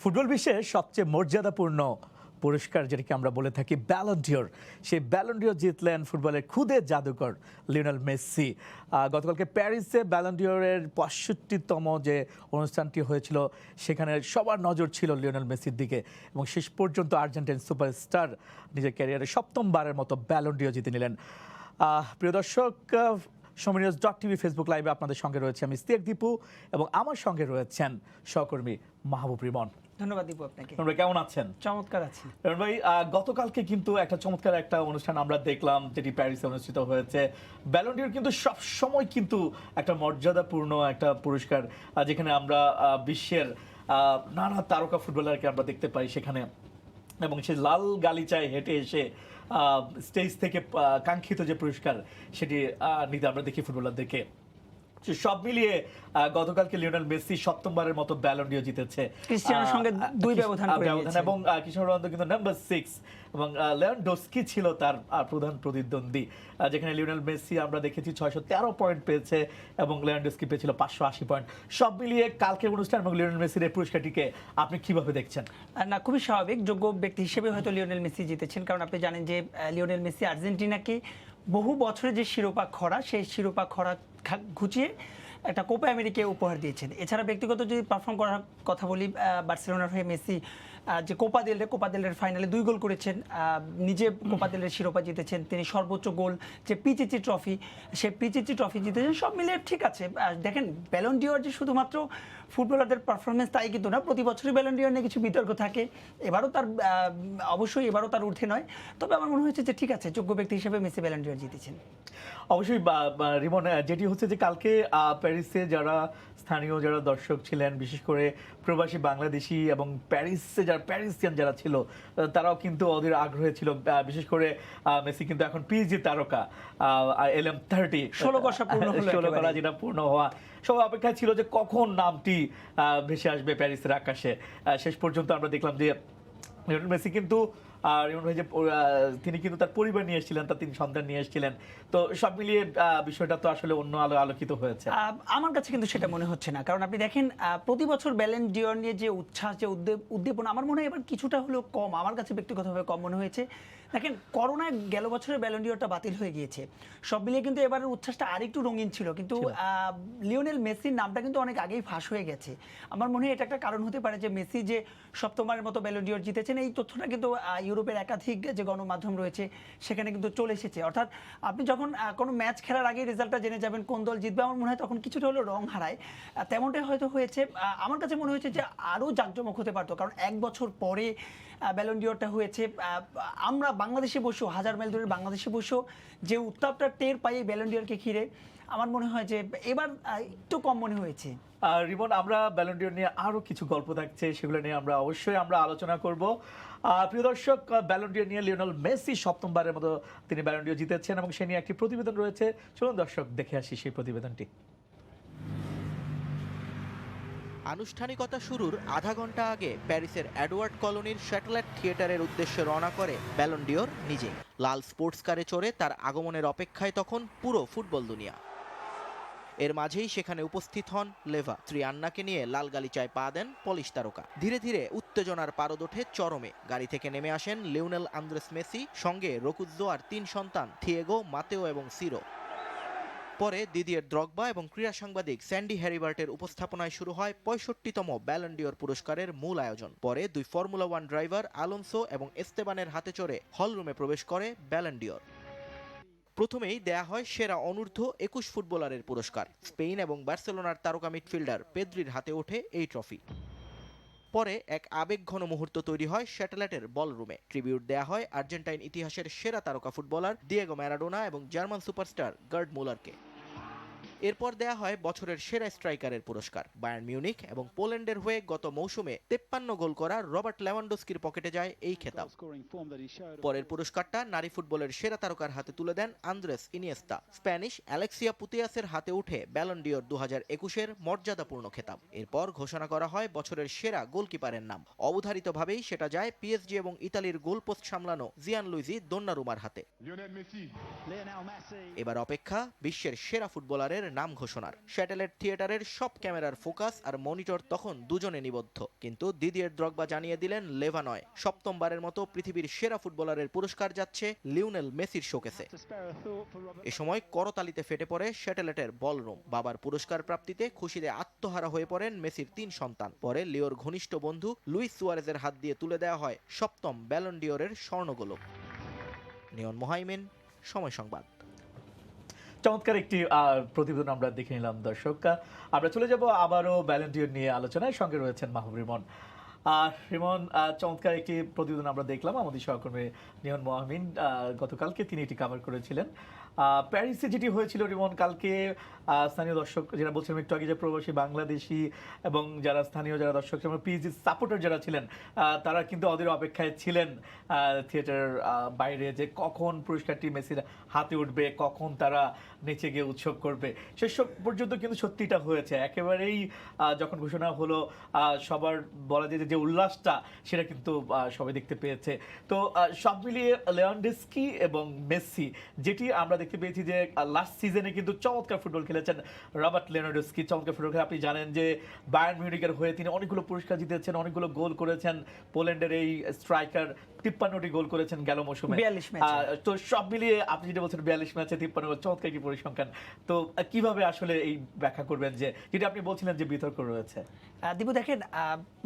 Football বিশ্বের সবচেয়ে মর্যাদাপূর্ণ পুরস্কার যেটাকে আমরা বলে থাকি ব্যালন ডিওর, সেই ব্যালন ডিওর জিতলেন ফুটবলের খুদে জাদুকর লিওনেল মেসি। গতকালকে প্যারিসে ব্যালন ডিওরের ৬৫তম যে অনুষ্ঠানটি হয়েছিল সেখানে সবার নজর ছিল লিওনেল মেসির দিকে এবং শেষ পর্যন্ত আর্জেন্টাইন সুপারস্টার নিজের ক্যারিয়ারে সপ্তমবারের মতো ব্যালন ডিওর জিতে নিলেন। প্রিয় দর্শক, সময়.টিভি ফেসবুক লাইভে আপনাদের সঙ্গে রয়েছে আমি ইস্তিয়াক দীপু এবং আমার সঙ্গে রয়েছেন সহকর্মী মাহবুব রিমন। ধন্যবাদ দীপু আপনাকে। তোমরা কেমন আছেন? চমৎকার আছি রিমন ভাই। গতকালকে কিন্তু একটা চমৎকার একটা অনুষ্ঠান আমরা দেখলাম যেটি প্যারিসে অনুষ্ঠিত হয়েছে। ব্যালন ডিওর কিন্তু সব সময় কিন্তু একটা মর্যাদাপূর্ণ একটা পুরস্কার, যেখানে আমরা বিশ্বের নানা তারকা ফুটবলারকে আমরা দেখতে পাই সেখানে, এবং সেই লাল গালিচায় হেঁটে এসে স্টেজ থেকে কাঙ্ক্ষিত যে পুরস্কার সেটি নিতে আমরা দেখি ফুটবলারদেরকে। সব মিলিয়ে গতকালকে লিওনেল মেসি সপ্তমবারের মতো ব্যালন ডিওর জিতেছে, ক্রিস্টিয়ানোর সঙ্গে দুই ব্যবধান এবং ক্রিস্টিয়ানো রোনালদো কিন্তু নাম্বার 6 এবং লেভানডস্কি ছিল তার প্রধান প্রতিদ্বন্দ্বী, যেখানে লিওনেল মেসি আমরা দেখেছি 613 পয়েন্ট পেয়েছে এবং লেভানডস্কি পেয়েছিল 580 পয়েন্ট। সব মিলিয়ে কালকের অনুষ্ঠান এবং লিওনেল মেসির এই পুরস্কারটিকে আপনি কিভাবে দেখছেন? না, খুবই স্বাভাবিক, যোগ্য ব্যক্তি হিসেবে হয়তো লিওনেল মেসি জিতেছেন, কারণ আপনি জানেন যে লিওনেল মেসি আর্জেন্টিনাকে বহু বছরের যে শিরোপা খরা, সেই শিরোপা খরা ঘুচিয়ে একটা কোপা আমেরিকা উপহার দিয়েছেন। এছাড়া ব্যক্তিগত যদি পারফর্ম করার কথা বলি, বার্সেলোনার হয়ে মেসি যে কোপা দেলের ফাইনালে 2 গোল করেছেন, নিজে কোপা দেলের শিরোপা জিতেছেন, তিনি সর্বোচ্চ গোল যে পিচিচি ট্রফি, সেই পিচিচি ট্রফি জিতেছেন। সব মিলিয়ে ঠিক আছে। দেখেন, ব্যালন ডিওর যে শুধুমাত্র ফুটবলারদের পারফরমেন্স তাই কিন্তু না, প্রতি বছরই ব্যালন ডিওর নিয়ে কিছু বিতর্ক থাকে। এবারও তার অবশ্যই এবারও তার ঊর্ধ্বে নয়, তবে আমার মনে হয়েছে যে ঠিক আছে, যোগ্য ব্যক্তি হিসেবে মেসি ব্যালন ডিওর জিতেছেন। অবশ্যই রিমন, যেটি হচ্ছে যে কালকে প্যারিসে যারা স্থানীয় যারা দর্শক ছিলেন, বিশেষ করে প্রবাসী বাংলাদেশি এবং প্যারিসে যারা প্যারিসিয়ান যারা ছিল, তারাও কিন্তু ওদের আগ্রহে ছিল। বিশেষ করে মেসি কিন্তু এখন পিএসজি তারকা, LM30 16 করা যেটা পূর্ণ হওয়া, সবাই অপেক্ষায় ছিল যে কখন নামটি ভেসে আসবে প্যারিসের আকাশে। শেষ পর্যন্ত আমরা দেখলাম যে লিওনেল মেসি কিন্তু তিনি কিন্তু তার পরিবার নিয়ে এসেছিলেন, তার 3 সন্তান নিয়ে এসেছিলেন। তো সব মিলিয়ে বিষয়টা তো আসলে অন্য আলো আলোকিত হয়েছে। আমার কাছে কিন্তু সেটা মনে হচ্ছে না, কারণ আপনি দেখেন প্রতি বছর ব্যালন ডিওর নিয়ে যে উচ্ছ্বাস, যে উদ্দীপনা, আমার মনে হয় এবার কিছুটা হলেও কম, আমার কাছে ব্যক্তিগতভাবে কম মনে হয়েছে। দেখেন, করোনায় গেল বছরের ব্যালন ডিওরটা বাতিল হয়ে গিয়েছে, সব মিলিয়ে কিন্তু এবারের উচ্ছ্বাসটা আরেকটু রঙিন ছিল, কিন্তু লিওনেল মেসির নামটা কিন্তু অনেক আগেই ফাঁস হয়ে গেছে। আমার মনে হয় এটা একটা কারণ হতে পারে যে মেসি যে সপ্তমবারের মতো ব্যালন ডিওর জিতেছেন, এই তথ্যটা কিন্তু ইউরোপের একাধিক যে গণমাধ্যম রয়েছে সেখানে কিন্তু চলে এসেছে। অর্থাৎ আপনি যখন কোনো ম্যাচ খেলার আগে রেজাল্টটা জেনে যাবেন কোন দল জিতবে, আমার মনে হয় তখন কিছুটা হলেও রং হারায়, তেমনটাই হয়তো হয়েছে। আমার কাছে মনে হয়েছে যে আরও জাঁকজমক হতে পারতো, কারণ 1 বছর পরে ব্যালন ডিওরটা হয়েছে। আমরা বাংলাদেশে বসেও, 1000 মাইল দূরের বাংলাদেশে বসেও যে উত্তাপটা টের পাই এই ব্যালন ডিওরকে ঘিরে, আমার মনে হয় যে এবার একটু কম মনে হয়েছে। রিমন, আমরা ব্যালন ডিওর নিয়ে আরো কিছু গল্প থাকছে, সেগুলো নিয়ে আমরা অবশ্যই আলোচনা করব। প্রিয় দর্শক, ব্যালন ডিওর নিয়ে লিওনেল মেসি সপ্তমবারের মতো তিনি ব্যালন ডিওর জিতেছেন এবং সে নিয়ে একটি প্রতিবেদন রয়েছে। চলুন দর্শক দেখে আসি সেই প্রতিবেদনটি। আনুষ্ঠানিকতা শুরুর আধা ঘন্টা আগে প্যারিসের এডওয়ার্ড কলোনির স্যাটেলাইট থিয়েটারের উদ্দেশ্যে রওনা করে ব্যালন ডিওর নিজে। লাল স্পোর্টস কারে চড়ে তার আগমনের অপেক্ষায় তখন পুরো ফুটবল দুনিয়া। এর মাঝেই সেখানে উপস্থিত হন লেভা। স্ত্রী আন্নাকে নিয়ে লাল গালিচায় পা দেন পলিশ তারকা। ধীরে ধীরে উত্তেজনার পারদ ওঠে চরমে। গাড়ি থেকে নেমে আসেন লিওনেল আন্দ্রেস মেসি, সঙ্গে রকুজ্জো আর 3 সন্তান থিয়েগো, মাতেও এবং সিরো। পরে দিদিয়ের দ্রগবা এবং ক্রীড়া সাংবাদিক স্যান্ডি হ্যারিবার্টের উপস্থাপনায় শুরু হয় 65তম ব্যালন ডিওর পুরস্কারের মূল আয়োজন। পরে 2 ফর্মুলা 1 ড্রাইভার আলোনসো এবং এস্তেবানের হাতে চড়ে হলরুমে প্রবেশ করে ব্যালন ডিওর। প্রথমেই দেয়া হয় সেরা অনূর্ধ্ব 21 ফুটবলারের পুরস্কার। স্পেন এবং বার্সেলোনার তারকা মিডফিল্ডার পেদ্রির হাতে ওঠে এই ট্রফি। পরে এক আবেগঘন মুহূর্ত তৈরি হয় স্যাটেলাইটের বলরুমে। ট্রিবিউট দেয়া হয় আর্জেন্টাইন ইতিহাসের সেরা তারকা ফুটবলার দিয়েগো ম্যারাডোনা এবং জার্মান সুপারস্টার গার্ড মুলারকে। এরপর দেয়া হয় বছরের সেরা স্ট্রাইকারের পুরস্কার। বায়ার্ন মিউনিখ এবং পোল্যান্ডের হয়ে গত মৌসুমে 53 গোল করা রবার্ট লেভানডস্কির পকেটে যায় এই খেতাব। পরের পুরস্কারটা নারী ফুটবলের সেরা তারকার হাতে তুলে দেন আন্দ্রেস ইনিয়েস্তা। স্প্যানিশ অ্যালেক্সিয়া পুতিয়াসের হাতে উঠে ব্যালন ডিওর 2021-এর মর্যাদাপূর্ণ খেতাব। এরপর ঘোষণা করা হয় বছরের সেরা গোলকিপারের নাম। অবধারিতভাবেই সেটা যায় পিএসজি এবং ইতালির গোলপোস্ট সামলানো জিয়ানলুইজি দোন্নারুমার হাতে। এবার অপেক্ষা বিশ্বের সেরা ফুটবলারের নাম ঘোষণার। স্যাটেলাইট থিয়েটারের সব ক্যামেরার ফোকাস আর মনিটর তখন দুজনে নিবদ্ধ, কিন্তু দিদিয়ের দ্রগবা জানিয়ে দিলেন লেভা নয়। সপ্তমবারের মতো পৃথিবীর সেরা ফুটবলারের পুরস্কার যাচ্ছে লিওনেল মেসির শোকেসে। এ সময় করতালিতে ফেটে পড়ে স্যাটেলাইটের বলরুম। বাবার পুরস্কার প্রাপ্তিতে খুশিতে আত্মহারা হয়ে পড়েন মেসির 3 সন্তান। পরে লিওর ঘনিষ্ঠ বন্ধু লুইস সুয়ারেজের হাত দিয়ে তুলে দেওয়া হয় সপ্তম ব্যালন ডিওরের স্বর্ণগোলক। নিয়ন মোহাইমিন, সময় সংবাদ। চমৎকার একটি প্রতিবেদন আমরা দেখে নিলাম দর্শক। আমরা চলে যাব আবারও ব্যালন ডিওর নিয়ে আলোচনায়। সঙ্গে রয়েছেন মাহবুব রিমন। রিমন, চমৎকার একটি প্রতিবেদন আমরা দেখলাম। আমাদের সহকর্মী নিয়ন মোহামিন গতকালকে তিনি এটি কভার করেছিলেন। প্যারিসে যেটি হয়েছিল রিমন, কালকে স্থানীয় দর্শক যারা বলছিলাম একটু আগে, যে প্রবাসী বাংলাদেশি এবং যারা স্থানীয় যারা দর্শক পিএসজি সাপোর্টার যারা ছিলেন, তারা কিন্তু ওদের অপেক্ষায় ছিলেন থিয়েটার বাইরে, যে কখন পুরস্কারটি মেসির হাতে উঠবে, কখন তারা নিচে গিয়ে উৎসব করবে। সেসব পর্যন্ত কিন্তু সত্যিটা হয়েছে। একেবারেই যখন ঘোষণা হলো, সবার বলা যায় যে উল্লাসটা সেটা কিন্তু সবাই দেখতে পেয়েছে। তো সব মিলিয়ে লেভানডস্কি এবং মেসি, যেটি আমরা দেখতে পেয়েছি যে লাস্ট সিজনে কিন্তু চমৎকার ফুটবল খেলেছেন রবার্ট লেভানডস্কি, চমৎকার ফুটবল খেলে। আপনি জানেন যে বায়ার্ন মিউনিখের হয়ে তিনি অনেকগুলো পুরস্কার জিতেছেন, অনেকগুলো গোল করেছেন। পোল্যান্ডের এই স্ট্রাইকার 53টি গোল করেছেন গেল মৌসুমে। তো সব মিলিয়ে আপনি যেটা বলছেন 42 ম্যাচে 53 গোল, চমৎকার একটি পরিসংখ্যান। তো কিভাবে আসলে এই ব্যাখ্যা করবেন যে যেটা আপনি বলছিলেন যে বিতর্ক রয়েছে? দীপু, দেখেন,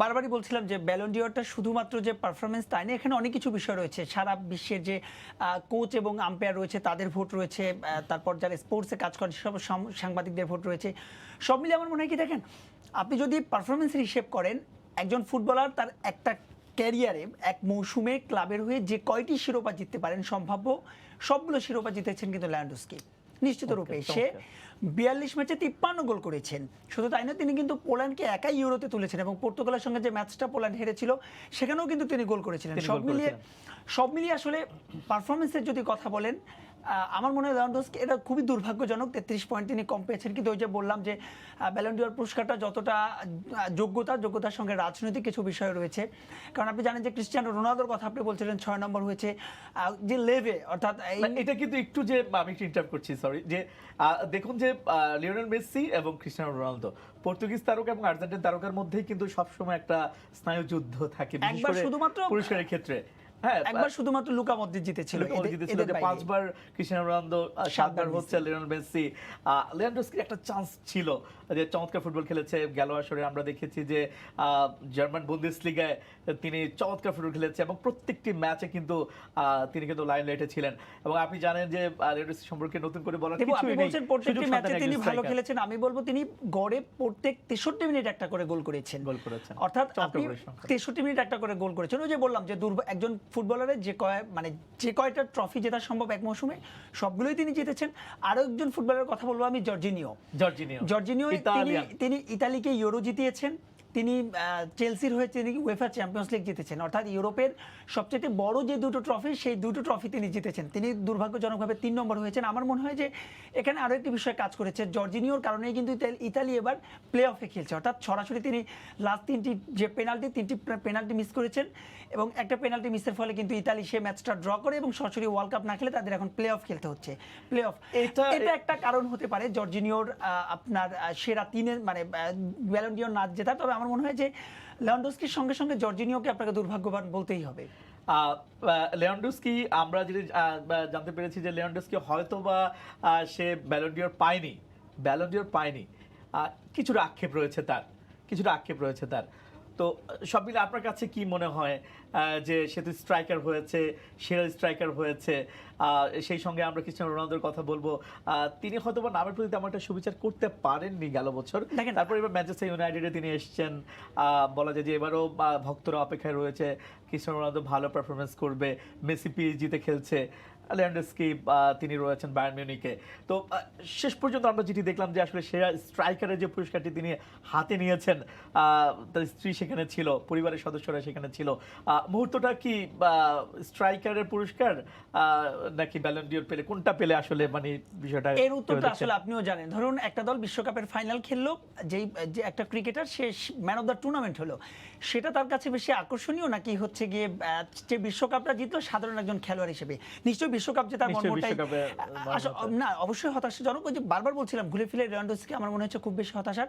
বারবারই বলছিলাম যে ব্যালন ডিওরটা শুধুমাত্র যে পারফরমেন্স তাই না, এখানে অনেক কিছু বিষয় রয়েছে। সারা বিশ্বের যে কোচ এবং আম্পায়ার রয়েছে তাদের ভোট রয়েছে, তারপর যারা স্পোর্টসে কাজ করেন সব সাংবাদিকদের ভোট রয়েছে। সব মিলিয়ে আমার মনে হয় কি, দেখেন, আপনি যদি পারফরমেন্সের হিসেব করেন, একজন ফুটবলার তার একটা ক্যারিয়ারে এক মৌসুমে ক্লাবের হয়ে যে কয়টি শিরোপা জিততে পারেন সম্ভাব্য, সবগুলো শিরোপা জিতেছেন কিন্তু লেভানডস্কি নিশ্চিত রূপে। সে 42 ম্যাচে 53 গোল করেছেন। শুধু তাই না, তিনি কিন্তু পোল্যান্ডকে একাই ইউরোতে তুলেছেন এবং পর্তুগালের সঙ্গে যে ম্যাচটা পোল্যান্ড হেরেছিল সেখানেও কিন্তু তিনি গোল করেছিলেন। সব মিলিয়ে আসলে পারফরমেন্সের যদি কথা বলেন, আমার মনে হয় লেভানডস্কি এটা খুবই দুর্ভাগ্যজনক। 33 পয়েন্ট তিনি কম পেয়েছেন। কিন্তু ওই যে বললাম যে ব্যালন ডিওর পুরস্কারটা যতটা যোগ্যতার সঙ্গে রাজনৈতিক কিছু বিষয় রয়েছে। কারণ আপনি জানেন যে ক্রিস্টিয়ানো রোনালদোর কথা আপনি বলছিলেন, 6 নম্বর হয়েছে যে লেভে, অর্থাৎ এটা কিন্তু একটু যে আমি একটু ইন্টারাপ্ট করছি, সরি, যে দেখুন যে লিওনেল মেসি এবং ক্রিস্টিয়ানো রোনালদো, পর্তুগিজ তারকা এবং আর্জেন্টিন তারকার মধ্যেই কিন্তু সবসময় একটা স্নায়ু যুদ্ধ থাকে, বিশেষ করে শুধুমাত্র পুরস্কারের ক্ষেত্রে। একবার শুধুমাত্র লুকা মদ্রিচ জিতেছিল, 5বার ক্রিস্টিয়ানো রোনালদো, 7বার হচ্ছে লিওনেল মেসি। লেভানডস্কির একটা চান্স ছিল যে চমৎকার ফুটবল খেলেছে গেল আসরে। আমরা দেখেছি যে জার্মান বুন্দেসলিগায় তিনি চমৎকার ফুটবল খেলেছে এবং প্রত্যেকটি ম্যাচে কিন্তু তিনি কিন্তু লাইমলাইটে ছিলেন। এবং আপনি জানেন যে লেভানডস্কি সম্পর্কে নতুন করে বলার কিছু নেই, প্রত্যেকটি ম্যাচে তিনি ভালো খেলেছেন। আমি বলবো তিনি গড়ে প্রত্যেক 63 মিনিট একটা করে গোল করেছেন। অর্থাৎ আপনি 63 মিনিট একটা করে গোল করেছেন। ওই যে বললাম যে একজন ফুটবলারের যে কয়টা ট্রফি জেতা সম্ভব এক মৌসুমে সবগুলোই তিনি জিতেছেন। আরো একজন ফুটবলারের কথা বলবো আমি, জর্জিনিও। তিনি ইতালিকে ইউরো জিতিয়েছেন। তিনি চেলসির হয়ে তিনি উয়েফা চ্যাম্পিয়ন্স লিগ জিতেছেন। অর্থাৎ ইউরোপের সবচেয়ে বড় যে দুটো ট্রফি, সেই দুটো ট্রফি তিনি জিতেছেন। তিনি দুর্ভাগ্যজনকভাবে 3 নম্বর হয়েছেন। আমার মনে হয় যে এখানে আরও একটি বিষয় কাজ করেছে, জর্জিনিওর কারণেই কিন্তু ইতালি এবার প্লে অফে খেলছে। অর্থাৎ সরাসরি তিনি লাস্ট 3টি যে তিনটি পেনাল্টি মিস করেছেন এবং একটা পেনাল্টি মিসের ফলে কিন্তু ইতালি সে ম্যাচটা ড্র করে এবং সরাসরি ওয়ার্ল্ড কাপ না খেলে তাদের এখন প্লে অফ খেলতে হচ্ছে। প্লে অফ এটা একটা কারণ হতে পারে জর্জিনিওর আপনার সেরা 3-এর ব্যালন ডিওর না জেতা। তবে আমার মনে হয় যে লেভানডস্কির সঙ্গে সঙ্গে জর্জিনিওকে আপনাকে দুর্ভাগ্যবান বলতেই হবে। লেভানডস্কি, আমরা যেটা জানতে পেরেছি যে লেভানডস্কি হয়তো বা সে ব্যালন ডিওর পায়নি, কিছুটা আক্ষেপ রয়েছে তার। তো সব মিলে আপনার কাছে কি মনে হয় যে সে তো স্ট্রাইকার হয়েছে, সেরা স্ট্রাইকার হয়েছে, সেই সঙ্গে আমরা ক্রিস্টিয়ানো রোনালদোর কথা বলবো, তিনি হয়তো বা নামের প্রতি তেমন একটা সুবিচার করতে পারেননি গেল বছর। তারপর এবার ম্যানচেস্টার ইউনাইটেডে তিনি এসেছেন, বলা যায় যে এবারও ভক্তরা অপেক্ষায় রয়েছে ক্রিস্টিয়ানো রোনালদো ভালো পারফরমেন্স করবে। মেসি পিএসজিতে খেলছে, লেভানডস্কি তিনি রয়েছেন বায়ার্ন মিউনিখে। তো শেষ পর্যন্ত আমরা যেটি দেখলাম যে আসলে সেরা স্ট্রাইকারের যে পুরস্কারটি তিনি হাতে নিয়েছেন, তার স্ত্রী সেখানে ছিল, পরিবারের সদস্যরা সেখানে ছিল। মুহূর্তটা কি স্ট্রাইকারের পুরস্কার নাকি ব্যালন ডিওর পেলে, কোনটা পেলে আসলে বিষয়টা? এর উত্তরটা আসলে আপনিও জানেন। ধরুন একটা দল বিশ্বকাপের ফাইনাল খেললো, যে একটা cricketer say man of the tournament হলো, সেটা তার কাছে বেশি আকর্ষণীয় নাকি হচ্ছে গিয়ে যে বিশ্বকাপটা জিতলো সাধারণ একজন খেলোয়াড় হিসেবে? নিশ্চয়ই বিশ্বকাপ জেতার নিশ্চয়ই মর্মটাই বিশ্বকাপে না অবশ্যই হতাশাজনক। ওই যে বারবার বলছিলাম ঘুরে ফিরে লেভানডস্কি আমার মনে হচ্ছে খুব বেশি হতাশার।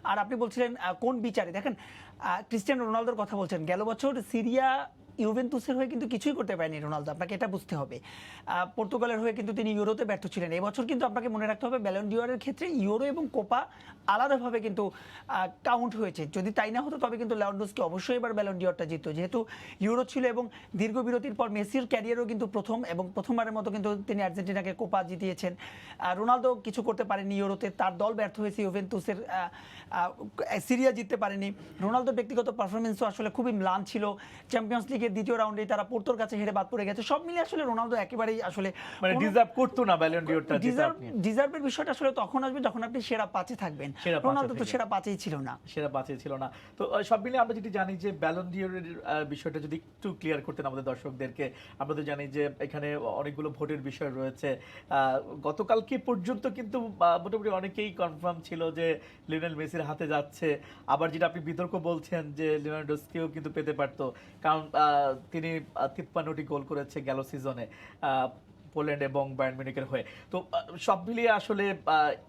আর আপনি বলছিলেন কোন বিচারে, দেখেন ক্রিস্টিয়ানো রোনালদোর কথা বলছেন, গেল বছর সিরিয়া ইউভেন্তুসের হয়ে কিন্তু কিছুই করতে পারেনি রোনালদো, আপনাকে এটা বুঝতে হবে। পর্তুগালের হয়ে কিন্তু তিনি ইউরোতে ব্যর্থ ছিলেন। এবছর কিন্তু আপনাকে মনে রাখতে হবে ব্যালন ডিওরের ক্ষেত্রে ইউরো এবং কোপা আলাদাভাবে কিন্তু কাউন্ট হয়েছে। যদি তাই না হতো তবে কিন্তু লেভানডস্কি অবশ্যই এবার ব্যালন ডিওরটা জিততো, যেহেতু ইউরো ছিল এবং দীর্ঘ বিরতির পর মেসির ক্যারিয়ারও কিন্তু প্রথম এবং প্রথমবারের মতো কিন্তু তিনি আর্জেন্টিনাকে কোপা জিতিয়েছেন। রোনালদো কিছু করতে পারেনি ইউরোতে, তার দল ব্যর্থ হয়েছে ইউভেন্তুসের, সিরিয়া জিততে পারেনি। রোনালদোর ব্যক্তিগত পারফরমেন্সও আসলে খুবই ম্লান ছিল। চ্যাম্পিয়ন্স লিগের দ্বিতীয় রাউন্ডে তারা পোর্তোর কাছে হেরে বাদ পড়ে গেছে। সব মিলে আসলে রোনালদো একেবারেই আসলে মানে ডিজার্ভ করতো না ব্যালন ডিওরটা জেতা। ডিজার্ভের বিষয়টা আসলে তখন আসবে যখন আপনি সেরা পাঁচে থাকবেন। রোনালদো তো সেরা পাঁচেই ছিল না, সেরা পাঁচে ছিল না। তো সব মিলে আমরা যেটি জানি যে ব্যালন ডিওরের বিষয়টা যদি একটু ক্লিয়ার করতেন আমাদের দর্শকদেরকে। আমরা তো জানি যে এখানে অনেকগুলো ভোটের বিষয় রয়েছে। গতকালকে পর্যন্ত কিন্তু মোটামুটি অনেকেই কনফার্ম ছিল যে লিওনেল মেসির হাতে যাচ্ছে। আবার যেটা আপনি বিতর্ক বলছেন যে লিওনার্ডোস্কিও কিন্তু পেতে পারতো, কারণ তিনি 53টি গোল করেছে গেল সিজনে পোল্যান্ড এবং বায়ার্ন মিউনিখের হয়ে। তো সব মিলিয়ে আসলে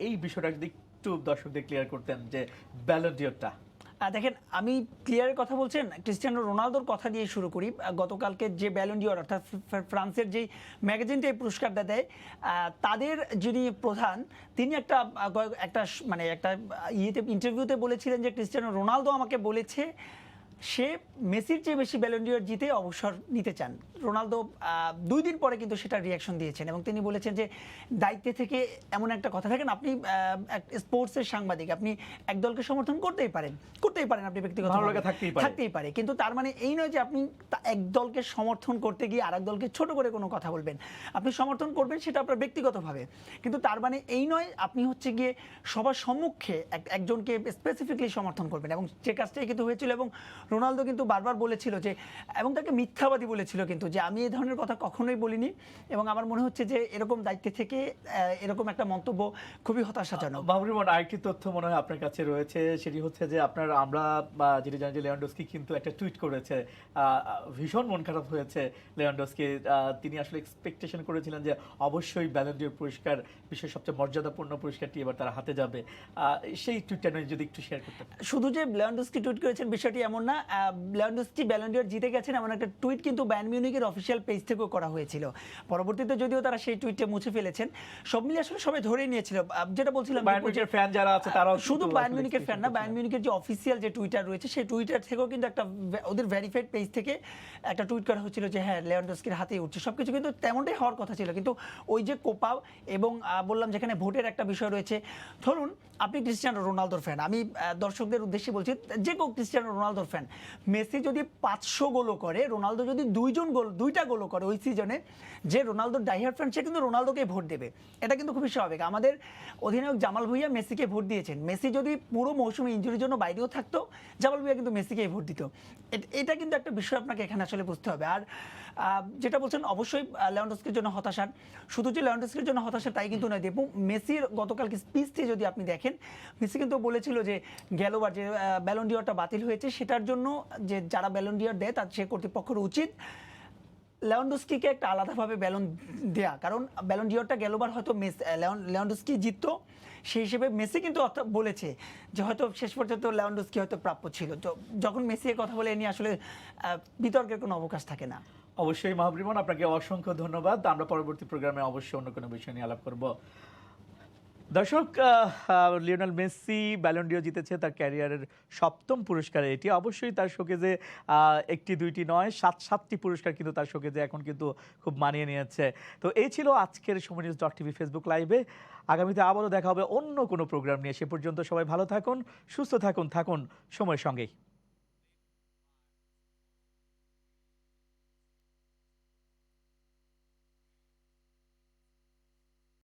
এই বিষয়টা যদি একটু দর্শকদের ক্লিয়ার করতেন যে ব্যালন ডিওরটা। দেখেন আমি ক্লিয়ারের কথা বলছেন, ক্রিস্টিয়ানো রোনালদোর কথা দিয়ে শুরু করি। গতকালকে যে ব্যালন ডিওর অর্থাৎ ফ্রান্সের যেই ম্যাগাজিনটা এই পুরস্কারটা দেয়, তাদের যিনি প্রধান তিনি একটা মানে একটা ইন্টারভিউতে বলেছিলেন যে ক্রিস্টিয়ানো রোনালদো আমাকে বলেছে সে মেসির চেয়ে বেশি ব্যালন ডিওর জিতে অবসর নিতে চান। রোনালদো 2 দিন পরে কিন্তু সেটা রিয়াকশন দিয়েছেন এবং তিনি বলেছেন যে দায়িত্বে থেকে এমন একটা কথা, থাকেন আপনি স্পোর্টসের সাংবাদিক, আপনি এক দলকে সমর্থন করতেই পারেন আপনি ব্যক্তিগত থাকতেই পারে, কিন্তু তার মানে এই নয় যে আপনি এক দলকে সমর্থন করতে গিয়ে আরেক দলকে ছোট করে কোনো কথা বলবেন। আপনি সমর্থন করবেন সেটা আপনার ব্যক্তিগতভাবে, কিন্তু তার মানে এই নয় আপনি হচ্ছে গিয়ে সবার সম্মুখে একজনকে স্পেসিফিকলি সমর্থন করবেন। এবং যে কাজটাই কিন্তু হয়েছিল এবং রোনালদো কিন্তু বারবার বলেছিল যে, এবং তাকে মিথ্যাবাদী বলেছিল কিন্তু, যে আমি এই ধরনের কথা কখনোই বলিনি। এবং আমার মনে হচ্ছে যে এরকম দায়িত্বে থেকে এরকম একটা মন্তব্য খুবই হতাশাজনক। বাবুরিমন, আরেকটি তথ্য মনে হয় আপনার কাছে রয়েছে, সেটি হচ্ছে যে আমরা যেটি জানি যে লেভানডস্কি কিন্তু একটা টুইট করেছে, ভীষণ মন খারাপ হয়েছে লেভানডস্কি। তিনি আসলে এক্সপেকটেশন করেছিলেন যে অবশ্যই ব্যালন ডিওর পুরস্কার, বিশ্বের সবচেয়ে মর্যাদাপূর্ণ পুরস্কারটি এবার তার হাতে যাবে। সেই টুইটটা নিয়ে যদি একটু শেয়ার করতেন। শুধু যে লেভানডস্কি টুইট করেছেন বিষয়টি এমন না, লেভানডস্কি ব্যালন ডিওর জিতে গেছেন এমন একটা টুইট কিন্তু বায়ার্ন মিউনিখের অফিসিয়াল পেজ থেকেও করা হয়েছিল। পরবর্তীতে যদিও তারা সেই টুইটটা মুছে ফেলেছেন। সব মিলিয়ে আসলে সবাই ধরেই নিয়েছিল, যেটা বলছিলাম বায়ার্ন মিউনিখের ফ্যান যারা আছে তারাও শুধু বায়ার্ন মিউনিখের ফ্যান না, বায়ার্ন মিউনিখের যে অফিসিয়াল যে টুইটার রয়েছে সেই টুইটার থেকেও কিন্তু একটা ওদের ভেরিফাইড পেজ থেকে একটা টুইট করা হয়েছিল যে হ্যাঁ লেভানডস্কির হাতেই উঠছে সবকিছু, কিন্তু তেমনটাই হওয়ার কথা ছিল। কিন্তু ওই যে কোপা এবং বললাম যেখানে ভোটের একটা বিষয় রয়েছে, ধরুন আপনি ক্রিস্টিয়ানো রোনালদোর ফ্যান, আমি দর্শকদের উদ্দেশ্যে বলছি যে কেউ ক্রিস্টিয়ানো রোনালদোর ফ্যান, মেসি যদি 500 গোলও করে, রোনালদো যদি 2টা গোলও করে ওই সিজনে, যে রোনালদোর ডাইহার্ড ফ্যান সে কিন্তু রোনালদোকেই ভোট দেবে। এটা কিন্তু খুবই স্বাভাবিক। আমাদের অধিনায়ক জামাল ভুঁইয়া মেসিকে ভোট দিয়েছেন। মেসি যদি পুরো মৌসুমে ইনজুরির জন্য বাইরেও থাকতো, জামাল ভুঁইয়া কিন্তু মেসিকেই ভোট দিত। এটা কিন্তু একটা বিষয় আপনাকে এখানে আসলে বুঝতে হবে। আর যেটা বলছেন অবশ্যই লেভানডস্কির জন্য হতাশার, শুধু যে লেভানডস্কির জন্য হতাশা তাই কিন্তু নয়। এবং মেসির গতকালকে স্পিচটি যদি আপনি দেখেন, মেসি কিন্তু বলেছিল যে গেলবার যে ব্যালন ডিওরটা বাতিল হয়েছে সেটার জন্য যে যারা ব্যালন ডিওর দেয় তার সে কর্তৃপক্ষের উচিত লেভানডস্কিকে একটা আলাদাভাবে ব্যালন দেয়া, কারণ ব্যালন ডিওরটা গেলবার হয়তো লেভানডস্কি জিততো, সেই হিসেবে মেসি কিন্তু বলেছে যে হয়তো শেষ পর্যন্ত লেভানডস্কি হয়তো প্রাপ্য ছিল। তো যখন মেসি কথা বলে এ নিয়ে আসলে বিতর্কের কোনো অবকাশ থাকে না। অবশ্যই মাহবুব, আপনাকে অসংখ্য ধন্যবাদ। আমরা পরবর্তী প্রোগ্রামে অবশ্যই অন্য কোনো বিষয় নিয়ে আলাপ করব। দর্শক, লিওনেল মেসি ব্যালন ডিওর জিতেছে, তার ক্যারিয়ারের 7ম পুরস্কার এটি। অবশ্যই তার শোকেজে 1টি 2টি নয় 7টি পুরস্কার কিন্তু তার শোকেজে এখন কিন্তু খুব মানিয়ে নিয়েছে। তো এই ছিল আজকের সময় নিউজ.টিভি ফেসবুক লাইভে। আগামীতে আবারও দেখা হবে অন্য কোনো প্রোগ্রাম নিয়ে। সে পর্যন্ত সবাই ভালো থাকুন, সুস্থ থাকুন সময়ের সঙ্গেই।